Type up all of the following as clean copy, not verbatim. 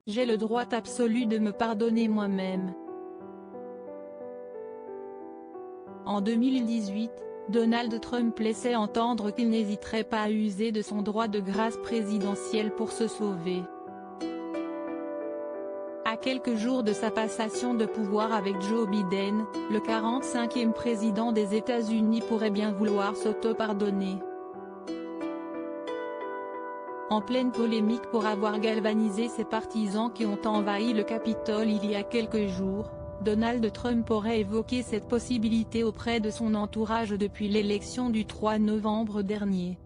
J'ai le droit absolu de me pardonner moi-même. En 2018, Donald Trump laissait entendre qu'il n'hésiterait pas à user de son droit de grâce présidentiel pour se sauver. À quelques jours de sa passation de pouvoir avec Joe Biden, le 45e président des États-Unis pourrait bien vouloir s'auto-pardonner. En pleine polémique pour avoir galvanisé ses partisans qui ont envahi le Capitole il y a quelques jours, Donald Trump aurait évoqué cette possibilité auprès de son entourage depuis l'élection du 3 novembre dernier.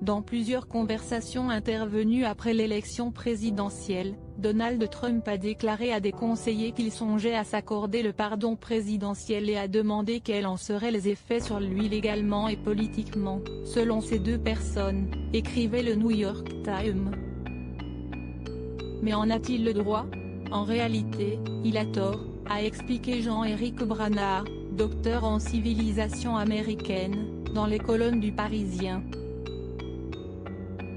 Dans plusieurs conversations intervenues après l'élection présidentielle, Donald Trump a déclaré à des conseillers qu'il songeait à s'accorder le pardon présidentiel et a demandé quels en seraient les effets sur lui légalement et politiquement, selon ces deux personnes, écrivait le New York Times. Mais en a-t-il le droit ? En réalité, il a tort, a expliqué Jean-Éric Branard, docteur en civilisation américaine, dans les colonnes du Parisien.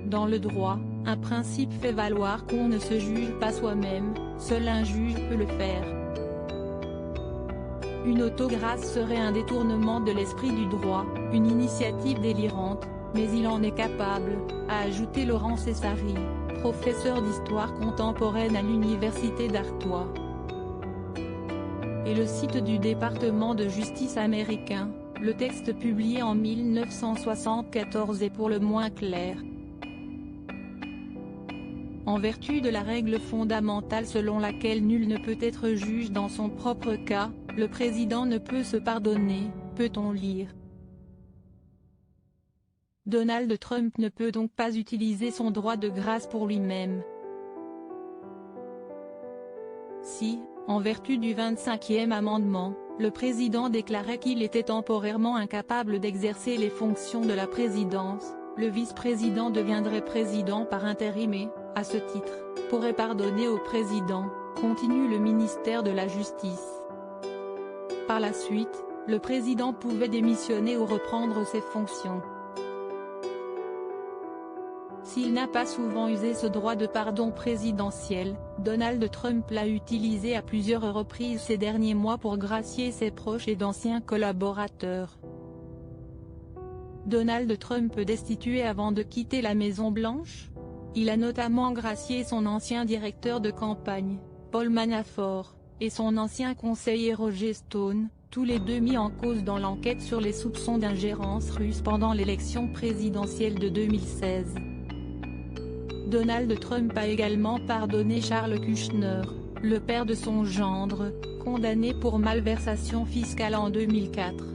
Dans le droit, un principe fait valoir qu'on ne se juge pas soi-même, seul un juge peut le faire. Une autogrâce serait un détournement de l'esprit du droit, une initiative délirante, mais il en est capable, a ajouté Laurent Cessari, professeur d'histoire contemporaine à l'université d'Artois. Et le site du département de justice américain, le texte publié en 1974 est pour le moins clair. En vertu de la règle fondamentale selon laquelle nul ne peut être juge dans son propre cas, le président ne peut se pardonner, peut-on lire. Donald Trump ne peut donc pas utiliser son droit de grâce pour lui-même. Si, en vertu du 25e amendement, le président déclarait qu'il était temporairement incapable d'exercer les fonctions de la présidence, le vice-président deviendrait président par intérim et, à ce titre, pourrait pardonner au président, continue le ministère de la Justice. Par la suite, le président pouvait démissionner ou reprendre ses fonctions. S'il n'a pas souvent usé ce droit de pardon présidentiel, Donald Trump l'a utilisé à plusieurs reprises ces derniers mois pour gracier ses proches et d'anciens collaborateurs. Donald Trump destitué avant de quitter la Maison-Blanche ? Il a notamment gracié son ancien directeur de campagne, Paul Manafort, et son ancien conseiller Roger Stone, tous les deux mis en cause dans l'enquête sur les soupçons d'ingérence russe pendant l'élection présidentielle de 2016. Donald Trump a également pardonné Charles Kushner, le père de son gendre, condamné pour malversation fiscale en 2004.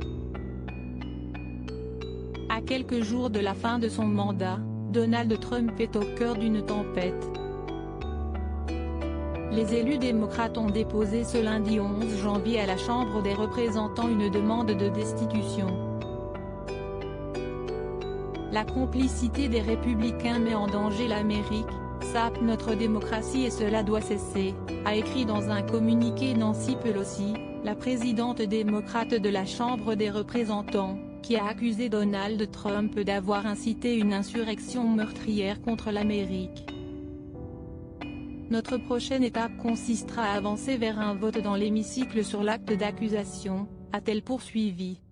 À quelques jours de la fin de son mandat, Donald Trump est au cœur d'une tempête. Les élus démocrates ont déposé ce lundi 11 janvier à la Chambre des représentants une demande de destitution. La complicité des républicains met en danger l'Amérique, sape notre démocratie et cela doit cesser, a écrit dans un communiqué Nancy Pelosi, la présidente démocrate de la Chambre des représentants, qui a accusé Donald Trump d'avoir incité une insurrection meurtrière contre l'Amérique. Notre prochaine étape consistera à avancer vers un vote dans l'hémicycle sur l'acte d'accusation, a-t-elle poursuivi.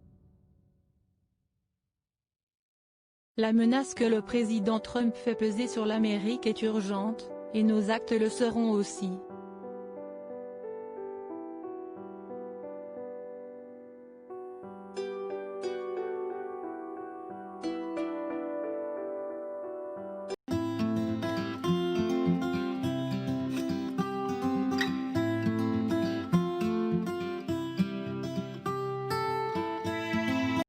La menace que le président Trump fait peser sur l'Amérique est urgente, et nos actes le seront aussi.